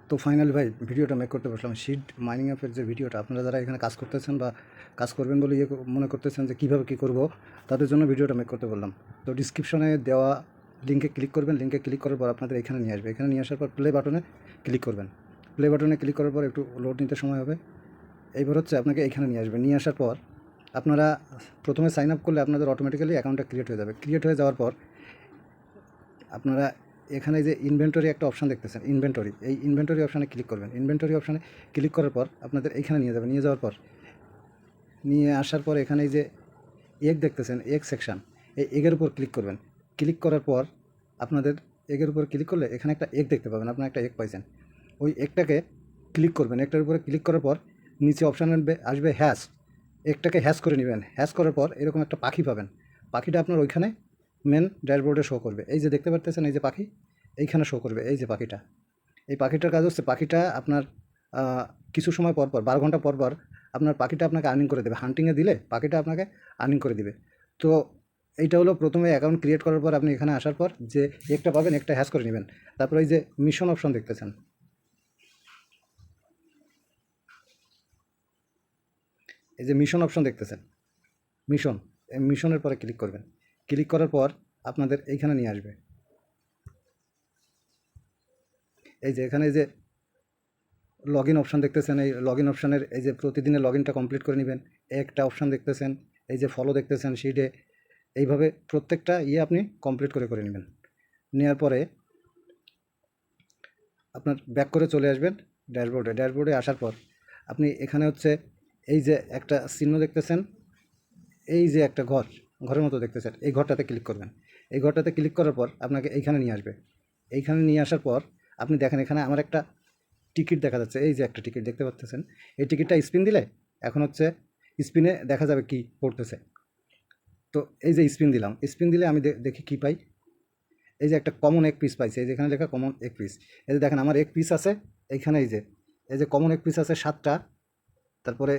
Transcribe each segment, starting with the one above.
তো ফাইনালি ভাই ভিডিওটা মেক করতে বসলাম। সিড মাইনিং অ্যাপের যে ভিডিওটা, আপনারা যারা এখানে কাজ করতেছেন বা কাজ করবেন বলে মনে করতেছেন যে কীভাবে কী করব, তাদের জন্য ভিডিওটা মেক করতে বললাম। তো ডিসক্রিপশনে দেওয়া লিঙ্কে ক্লিক করবেন। লিঙ্কে ক্লিক করার পর আপনাদের এখানে নিয়ে আসবে। এখানে নিয়ে আসার পর প্লে বাটনে ক্লিক করবেন। প্লে বাটনে ক্লিক করার পর একটু লোড নিতে সময় হবে। এইবার হচ্ছে আপনাকে এখানে নিয়ে আসবে। নিয়ে আসার পর আপনারা প্রথমে সাইন আপ করলে আপনাদের অটোমেটিক্যালি অ্যাকাউন্টটা ক্রিয়েট হয়ে যাবে। ক্রিয়েট হয়ে যাওয়ার পর আপনারা এখানে যে ইনভেন্টরি একটা অপশান দেখতেছেন, ইনভেন্টরি, এই ইনভেন্টরি অপশানে ক্লিক করবেন। ইনভেন্টরি অপশানে ক্লিক করার পর আপনাদের এইখানে নিয়ে যাবেন। নিয়ে যাওয়ার পর নিয়ে আসার পর এখানে এই যে এগ দেখতেছেন, এগ সেকশান, এই এগের উপর ক্লিক করবেন। ক্লিক করার পর আপনাদের এগের উপর ক্লিক করলে এখানে একটা এগ দেখতে পাবেন। আপনারা একটা এগ পাইছেন, ওই এগটাকে ক্লিক করবেন। একটার উপরে ক্লিক করার পর নিচে অপশান আসবে হ্যাশ। একটাকে হ্যাশ করে নেবেন। হ্যাশ করার পর এরকম একটা পাখি পাবেন। পাখিটা আপনার ওইখানে মেন ড্যাশবোর্ডে শো করবে। এই যে দেখতে পারতেছেন, এই যে পাখি এইখানে শো করবে। এই যে পাখিটা, এই পাখিটার কাজ হচ্ছে পাখিটা আপনার কিছু সময় পর পর 12 ঘন্টা পর পর আপনার পাখিটা আপনাকে আর্নিং করে দেবে। হান্টিংয়ে দিলে পাখিটা আপনাকে আর্নিং করে দিবে। তো এইটা হলো প্রথমে অ্যাকাউন্ট ক্রিয়েট করার পর আপনি এখানে আসার পর যে একটা পাবেন, একটা হ্যাশ করে নেবেন। তারপর এই যে মিশন অপশন দেখতেছেন, এই যে মিশন অপশন দেখতেছেন, মিশন, এই মিশনের পরে ক্লিক করবেন। ক্লিক করার পর আপনাদের এইখানে নিয়ে আসবে। এই যে এখানে যে লগ ইন অপশান দেখতেছেন, এই লগ ইন অপশানের এই যে প্রতিদিনের লগ ইনটা কমপ্লিট করে নেবেন। একটা অপশান দেখতেছেন, এই যে ফলো দেখতেছেন শিটে, এইভাবে প্রত্যেকটা আপনি কমপ্লিট করে নেবেন। নেওয়ার পরে আপনার ব্যাক করে চলে আসবেন ড্যাশবোর্ডে। ড্যাশবোর্ডে আসার পর আপনি এখানে হচ্ছে এই যে একটা চিহ্ন দেখতেছেন, এই যে একটা ঘরের মতো দেখতেছেন, এই ঘরটাতে ক্লিক করবেন। এই ঘরটাতে ক্লিক করার পর আপনাকে এইখানে নিয়ে আসবে। এইখানে নিয়ে আসার পর আপনি দেখেন এখানে আমার একটা টিকিট দেখা যাচ্ছে। এই যে একটা টিকিট দেখতে পাচ্ছেন, এই টিকিটটা স্পিন দিলে এখন হচ্ছে স্পিনে দেখা যাবে কি পড়তেছে। তো এই যে স্পিন দিলাম, স্পিন দিলে আমি দেখি কি পাই। এই যে একটা কমন এক পিস পাইছে, এই যে এখানে লেখা কমন এক পিস। এই যে দেখেন আমার এক পিস আছে এইখানে। এই যে কমন এক পিস আছে 7টা, তারপরে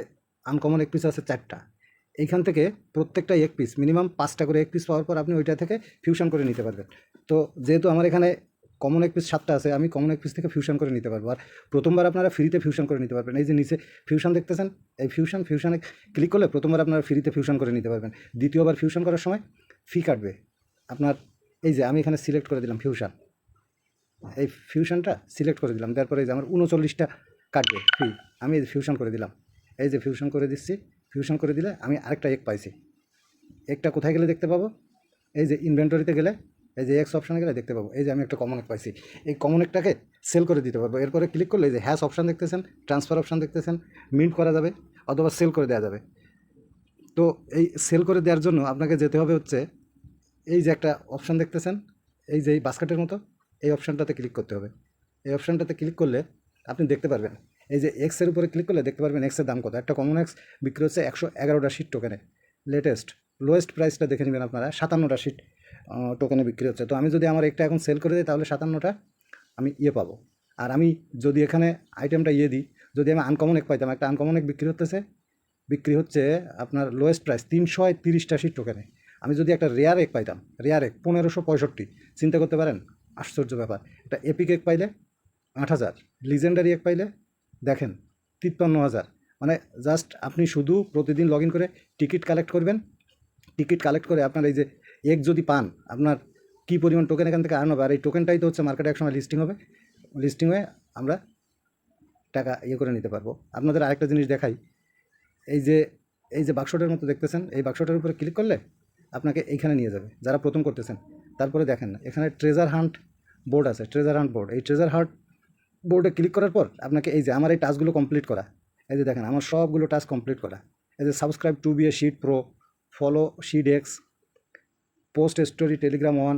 আনকমন এক পিস আছে 4টা। এইখান থেকে প্রত্যেকটা এক পিস মিনিমাম 5টা করে এক পিস পাওয়ার পর আপনি ওইটা থেকে ফিউশন করে নিতে পারবেন। তো যেহেতু আমার এখানে কমন এক পিস 7টা আছে, আমি কমন এক পিস থেকে ফিউশন করে নিতে পারবো। আর প্রথমবার আপনারা ফ্রিতে ফিউশন করে নিতে পারবেন। এই যে নিচে ফিউশন দেখতেছেন, এই ফিউশনে ক্লিক করলে প্রথমবার আপনারা ফ্রিতে ফিউশন করে নিতে পারবেন। দ্বিতীয়বার ফিউশন করার সময় ফি কাটবে আপনার। এই যে আমি এখানে সিলেক্ট করে দিলাম ফিউশন, এই ফিউশনটা সিলেক্ট করে দিলাম। তারপরে এই যে আমার 39টা কাটবে ফি, আমি এই যে ফিউশন করে দিলাম। এই যে ফিউশন করে দিচ্ছি। ফিউশন করে দিলে আমি আরেকটা এক পাইছি। একটা কোথায় গেলে দেখতে পাবো? এই যে ইনভেন্টরিতে গেলে এই যে এক্স অপশানে গেলে দেখতে পাবো। এই যে আমি একটা কমন এক পাইছি। এই কমন একটাকে সেল করে দিতে পারবো। এরপরে ক্লিক করলে এই যে হ্যাশ অপশান দেখতেছেন, ট্রান্সফার অপশান দেখতেছেন, মিন্ট করা যাবে অথবা সেল করে দেওয়া যাবে। তো এই সেল করে দেওয়ার জন্য আপনাকে যেতে হবে হচ্ছে এই যে একটা অপশান দেখতেছেন, এই যে এই বাস্কেটের মতো, এই অপশানটাতে ক্লিক করতে হবে। এই অপশানটাতে ক্লিক করলে আপনি দেখতে পারবেন, এই যে এক্সের উপরে ক্লিক করলে দেখতে পারবেন এক্সের দাম কত। একটা কমন এক্স বিক্রি হচ্ছে 111টা শিট টোকেনে। লেটেস্ট লোয়েস্ট প্রাইসটা দেখে নেবেন আপনারা, 57টা শিট টোকেনে বিক্রি হচ্ছে। তো আমি যদি আমার একটা এখন সেল করে দিই তাহলে 57টা আমি পাবো। আর আমি যদি এখানে আইটেমটা দিই, যদি আমি আনকমন এক পাইতাম, একটা আনকমন এক বিক্রি হচ্ছে আপনার লোয়েস্ট প্রাইস 330টা শিট টোকেনে। আমি যদি একটা রেয়ার এক পাইতাম, রেয়ার এক 1565, চিন্তা করতে পারেন আশ্চর্য ব্যাপার। একটা এপিক এক পাইলে 8,000, লিজেন্ডারি এক পাইলে দেখেন 53,000। মানে জাস্ট আপনি শুধু প্রতিদিন লগ ইন করে টিকিট কালেক্ট করবেন। টিকিট কালেক্ট করে আপনার এই যে এক যদি পান, আপনার কী পরিমাণ টোকেন এখান থেকে আর্ন হবে। আর এই টোকেনটাই তো হচ্ছে মার্কেটে একসময় লিস্টিং হবে। লিস্টিং হয়ে আমরা টাকা করে নিতে পারবো। আপনাদের আরেকটা জিনিস দেখাই, এই যে বাক্সটার মতো দেখতেছেন, এই বাক্সটার উপরে ক্লিক করলে আপনাকে এইখানে নিয়ে যাবে যারা প্রথম করতেছেন। তারপরে দেখেন এখানে ট্রেজার হান্ট বোর্ড আছে, ট্রেজার হান্ট বোর্ড। এই ট্রেজার হান্ট বোর্ডে ক্লিক করার পর আপনাকে এই যে আমার এই টাস্কগুলো কমপ্লিট করা, এই যে দেখেন আমার সবগুলো টাস্ক কমপ্লিট করা। এই যে subscribe to B A sheet pro, follow sheet X, post story Telegram 1,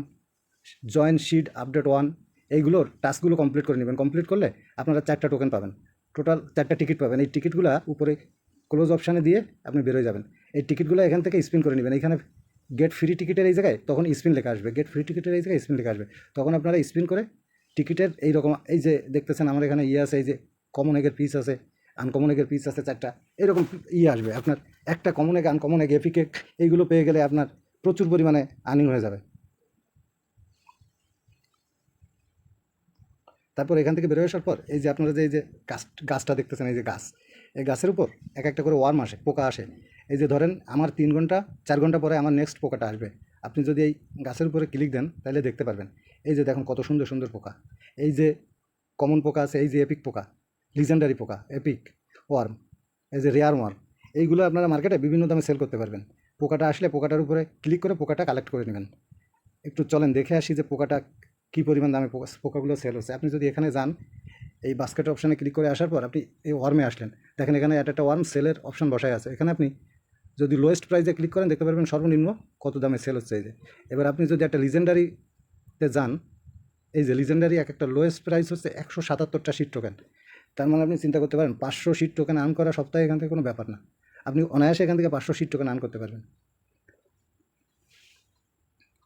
join sheet update 1, এইগুলোর টাস্কগুলো কমপ্লিট করে নেবেন। কমপ্লিট করলে আপনারা 4টা টোকেন পাবেন, টোটাল 4টা টিকিট পাবেন। এই টিকিটগুলো উপরে ক্লোজ অপশানে দিয়ে আপনি বেরোয় যাবেন। এই টিকিটগুলো এখান থেকে স্পিন করে নেবেন। এখানে গেট ফ্রি টিকিটের এই জায়গায় তখন স্পিন লেখা আসবে, গেট ফ্রি টিকিটের এই জায়গায় স্পিন লেখা আসবে। তখন আপনারা স্পিন করে টিকিটের এইরকম, এই যে দেখতেছেন আমার এখানে আছে, এই যে কমন এগের পিস আছে, আনকমন এগের পিস আছে 4টা, এরকম আসবে আপনার। একটা common egg, uncommon egg, epic egg, এইগুলো পেয়ে গেলে আপনার প্রচুর পরিমাণে আর্নিং হয়ে যাবে। তারপর এখান থেকে বেরোয় আসার পর এই যে আপনারা যে এই যে গাছটা দেখতেছেন, এই যে গাছ, এই গাছের উপর এক একটা করে ওয়ার্ম আসে, পোকা আসে। এই যে ধরেন আমার 3 ঘন্টা 4 ঘন্টা পরে আমার নেক্সট পোকাটা আসবে। আপনি যদি এই গাছের উপরে ক্লিক দেন তাহলে দেখতে পারবেন। এই যে দেখুন কত সুন্দর সুন্দর পোকা। এই যে কমন পোকা আছে, এই যে এপিক পোকা, লিজেন্ডারি পোকা, এপিক ওয়ার্ম, এই যে রেয়ার ওয়ার্ম, এইগুলো আপনারা মার্কেটে বিভিন্ন দামে সেল করতে পারবেন। পোকাটা আসলে পোকাটার উপরে ক্লিক করে পোকাটা কালেক্ট করে নেবেন। একটু চলেন দেখে আসি যে পোকাটা কী পরিমাণ দামে পোকাগুলো সেল হচ্ছে। আপনি যদি এখানে যান, এই বাস্কেট অপশানে ক্লিক করে আসার পর আপনি এই ওয়ার্মে আসলেন, দেখেন এখানে একটা ওয়ার্ম সেলের অপশান বসায় আছে। এখানে আপনি যদি লোয়েস্ট প্রাইসে ক্লিক করেন দেখতে পারবেন সর্বনিম্ন কত দামে সেল হচ্ছে। এই যে এবার আপনি যদি একটা লিজেন্ডারিতে যান, এই যে লিজেন্ডারি এক একটা লোয়েস্ট প্রাইস হচ্ছে 177টা শিট টোকেন। তার মানে আপনি চিন্তা করতে পারেন 500 শিট টোকেন আর্ন করা সপ্তাহে এখান থেকে কোনো ব্যাপার না। আপনি অনায়াসে এখান থেকে 500 শিট টোকেন আর্ন করতে পারবেন।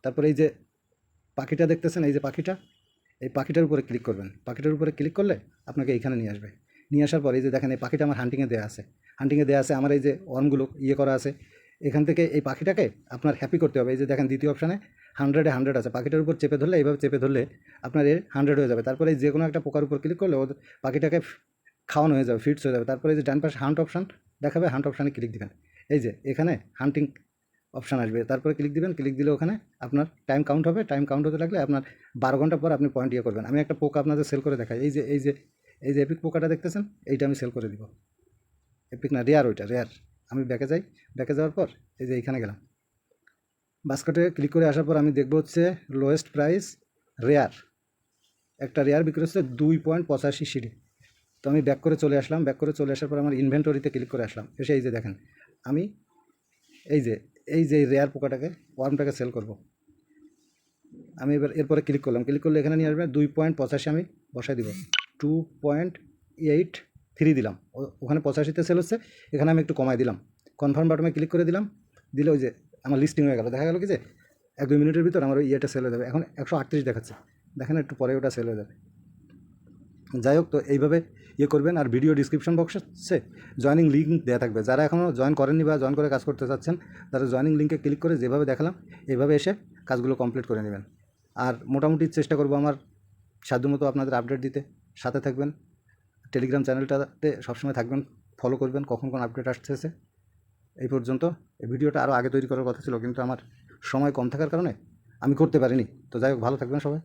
তারপরে এই যে পাখিটা দেখতেছেন, এই যে পাখিটা, এই পাখিটার উপরে ক্লিক করবেন। পাখিটার উপরে ক্লিক করলে আপনাকে এইখানে নিয়ে আসবে। নিয়ে আসার পর এই যে দেখেন এই পাখিটা আমার হান্টিংয়ে দেওয়া আছে। হান্টিংয়ে দেওয়া আছে আমার এই যে ওয়ার্মগুলো ইয়ে করা আছে। এখান থেকে এই পাখিটাকে আপনার হ্যাপি করতে হবে। এই যে দেখেন দ্বিতীয় অপশানে 100-এ 100 আছে। পাখিটার উপর চেপে ধরলে, এইভাবে চেপে ধরলে আপনার এর 100 হয়ে যাবে। তারপরে যে কোনো একটা পোকার উপর ক্লিক করলে ওদের পাখিটাকে খাওয়ানো হয়ে যাবে, ফিডস হয়ে যাবে। তারপরে এই যে ডান পাশে হান্ট অপশান দেখাবে, হান্ট অপশানে ক্লিক দিবেন। এই যে এখানে হান্টিং অপশান আসবে, তারপরে ক্লিক দিবেন। ক্লিক দিলে ওখানে আপনার টাইম কাউন্ট হবে। টাইম কাউন্ট হতে লাগলে আপনার 12 ঘন্টা পর আপনি পয়েন্ট ইয়ে করবেন। আমি একটা পোকা আপনাদের সেল করে দেখাই। এই যে এপিক পোকাটা দেখতেছেন, এইটা আমি সেল করে দিব। এপিক না, রেয়ার, ওইটা রেয়ার। আমি ব্যাকে যাই, ব্যাকে যাওয়ার পর এই যে এইখানে গেলাম, বাস্কেটে ক্লিক করে আসার পর আমি দেখবো হচ্ছে লোয়েস্ট প্রাইস রেয়ার। একটা রেয়ার বিক্রি হচ্ছে 2.85 সিডি। তো আমি ব্যাক করে চলে আসলাম। ব্যাক করে চলে আসার পর আমার ইনভেন্টরিতে ক্লিক করে আসলাম। এসে এই যে দেখেন আমি এই যে রেয়ার পোকাটাকে, ওয়ার্মটাকে সেল করব। আমি এবার এরপরে ক্লিক করলাম। ক্লিক করলে এখানে নিয়ে আসবে 2.85 আমি বসাই দিব। 2.83 দিলাম। ওখানে 85তে সেল হচ্ছে, এখানে আমি একটু কমাই দিলাম। কনফার্ম বাটনে ক্লিক করে দিলাম। দিলে ওই যে আমার লিস্টিং হয়ে গেল। দেখা গেল কি যে 1-2 মিনিটের ভিতর আমার ওই ইয়েটা সেল হয়ে যাবে। এখন 138 দেখাচ্ছে, দেখেন একটু পরে ওটা সেল হয়ে যাবে। যাই হোক, তো এইভাবে ইয়ে করবেন। আর ভিডিও ডিসক্রিপশন বক্সে জয়েনিং লিঙ্ক দেওয়া থাকবে। যারা এখনও জয়েন করেননি বা জয়েন করে কাজ করতে চাচ্ছেন, তারা জয়েনিং লিঙ্কে ক্লিক করে যেভাবে দেখালাম এইভাবে এসে কাজগুলো কমপ্লিট করে নেবেন। আর মোটামুটি চেষ্টা করব আমার সাধ্যমতো আপনাদের আপডেট দিতে। সাথে থাকবেন, টেলিগ্রাম চ্যানেলটাতে সবসময় থাকবেন, ফলো করবেন কখন কোন আপডেট আসতেছে। এই পর্যন্ত। এই ভিডিওটা আরও আগে তৈরি করার কথা ছিল, কিন্তু আমার সময় কম থাকার কারণে আমি করতে পারিনি। তো যাই হোক, ভালো থাকবেন সবাই।